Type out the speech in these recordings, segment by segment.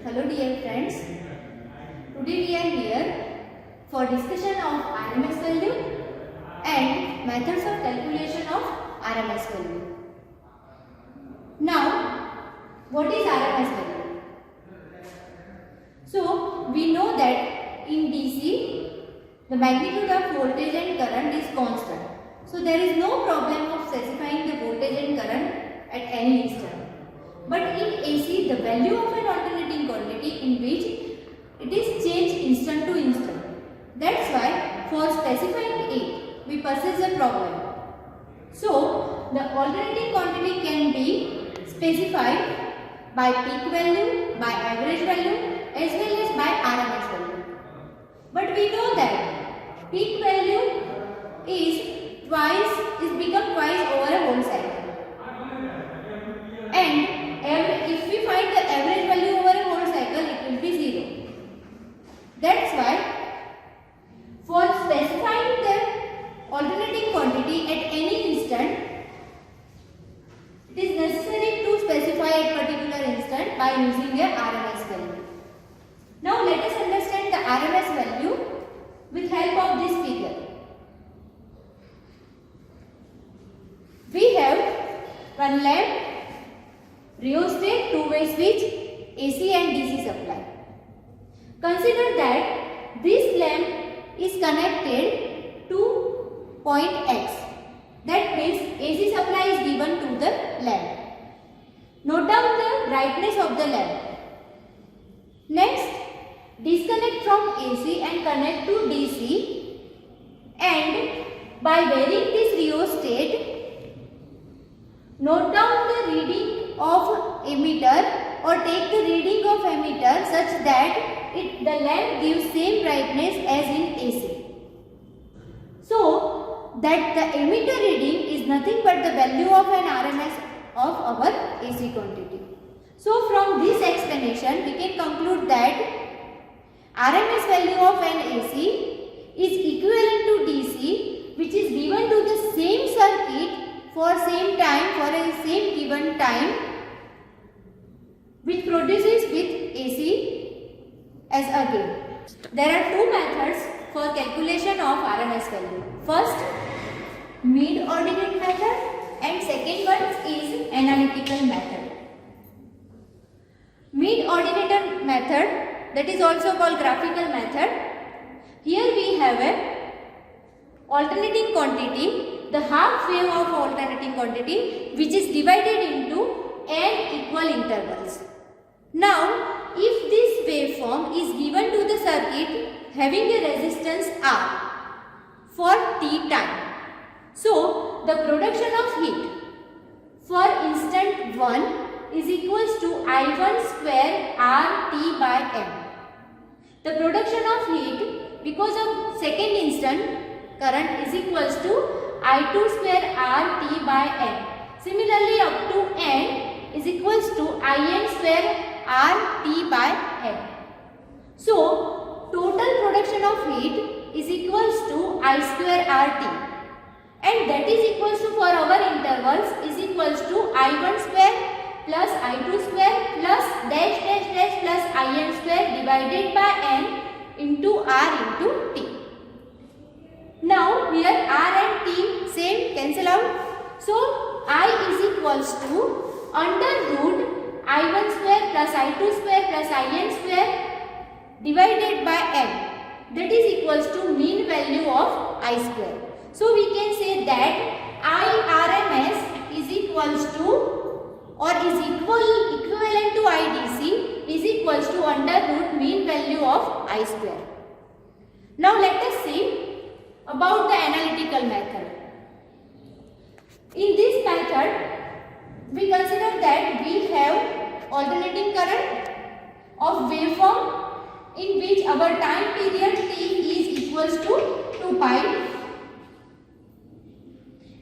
Hello dear friends, today we are here for discussion of RMS value and methods of calculation of RMS value. Now, what is RMS value? So, we know that in DC, the magnitude of voltage and current is constant. So, there is no problem of specifying the voltage and current at any instant. But in AC, the value of an alternating quantity in which it is changed instant to instant. That's why for specifying it, we possess a problem. So, the alternating quantity can be specified by peak value, by average value as well as by RMS value. But we know that peak value is become twice over a whole cycle. And if we find the average value over a whole cycle, it will be 0. That's why for specifying the alternating quantity at any instant, it is necessary to specify at particular instant by using a RMS value. Now let us understand the RMS value with help of this figure. We have one lamp, rheostat, two-way switch, AC and DC supply. Consider that this lamp is connected to point X. That means AC supply is given to the lamp. Note down the brightness of the lamp. Next, disconnect from AC and connect to DC, and by varying this rheostat, note down the reading of emitter or take the reading of emitter such that the lamp gives same brightness as in AC. So that the emitter reading is nothing but the value of an RMS of our AC quantity. So from this explanation we can conclude that RMS value of an AC is equivalent to DC, which is given to the same circuit for same time, for a same given time, which produces with AC as a gain. There are two methods for calculation of RMS value. First, mid-ordinate method, and second one is analytical method. Mid-ordinate method, that is also called graphical method. Here we have a alternating quantity, the half wave of alternating quantity, which is divided into n equal intervals. Now, if this waveform is given to the circuit having a resistance R for t time, so the production of heat for instant 1 is equals to I1 square RT by M. The production of heat because of second instant current is equals to I2 square RT by N. Similarly, up to N is equals to IN square RT by N. So, total production of heat is equals to I square RT, and that is equals to, for our intervals, is equals to I1 square plus I2 square plus dash dash dash plus IN square divided by N into R into T. Now here R and T same cancel out. So I is equals to under root I1 square plus I2 square plus IN square divided by N. That is equals to mean value of I square. So we can say that I RMS is equals to or is equivalent to IDC is equals to under root mean value of I square. Now let us see about the analytical method. In this method, we consider that we have alternating current of waveform in which our time period t is equals to 2 pi,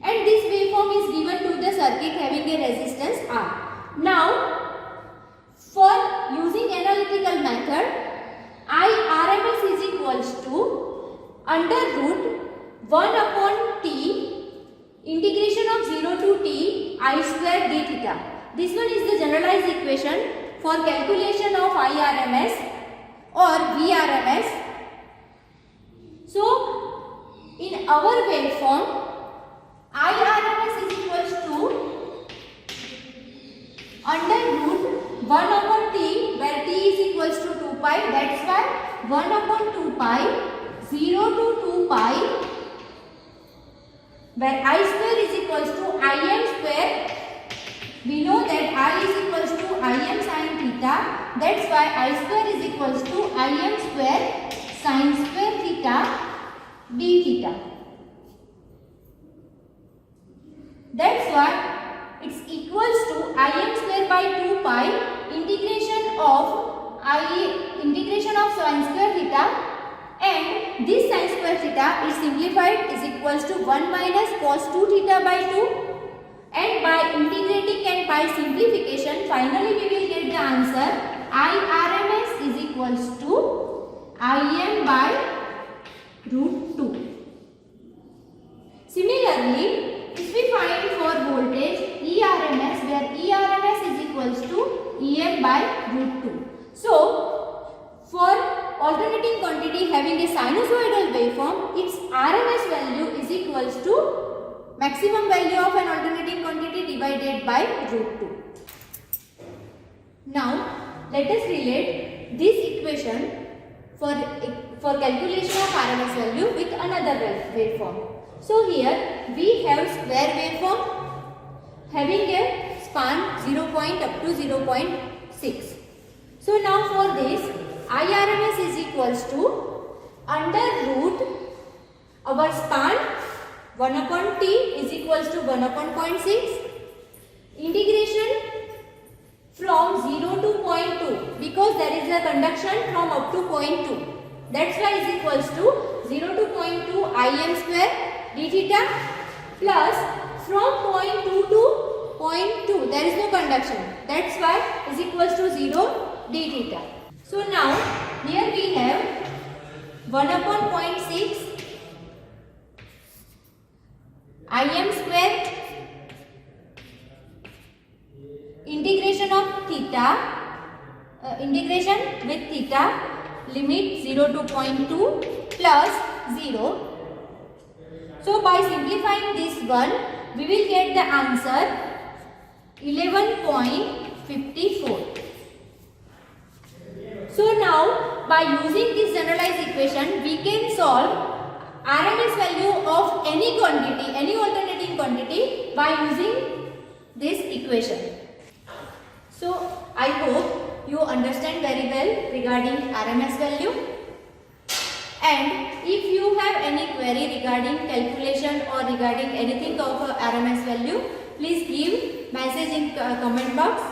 and this waveform is given to the circuit having a resistance R. Now, for using analytical method, I RMS is equals to under root 1 upon t integration of 0 to t I square d theta. This one is the generalized equation for calculation of I IRMS or VRMS. So in our waveform, IRMS is equals to under root 1 upon T, where T is equals to 2 pi. That's why 1 upon 2 pi, 0 to 2 pi, where I square is equals to Im square. We know that I is equals to Im sin theta. That's why I square is equals to Im square sin square theta d theta. That's why it's equals to Im square by 2 pi integration of sin square theta, and this sin square theta is simplified is equals to 1 minus cos 2 theta by 2, and by integrating and by simplification finally we will get the answer IRMS is equals to Im by root 2. Similarly, if we find for voltage ERMS, where ERMS is equals to EM by root 2. So, for alternating quantity having a sinusoidal waveform, its RMS value is equals to maximum value of an alternating quantity divided by root 2. Now, let us relate this equation for calculation of RMS value with another waveform. So here we have square waveform having a span 0. Up to 0.6. So now for this IRMS is equals to under root our span 1 upon T is equals to 1 upon 0.6 integration from 0 to 0.2, because there is a conduction from up to 0.2. That's why is equals to 0 to 0.2 Im square d theta plus from 0.2 to 0.2 there is no conduction. That's why is equals to 0 d theta. So now here we have 1 upon 0.6 Im square integration of theta, integration with theta limit 0 to 0.2 plus 0. So by simplifying this one, we will get the answer 11.54. So now by using this generalized equation, we can solve RMS value of any quantity, any alternating quantity by using this equation. So I hope you understand very well regarding RMS value. And if you have any query regarding calculation or regarding anything of RMS value, please give message in comment box.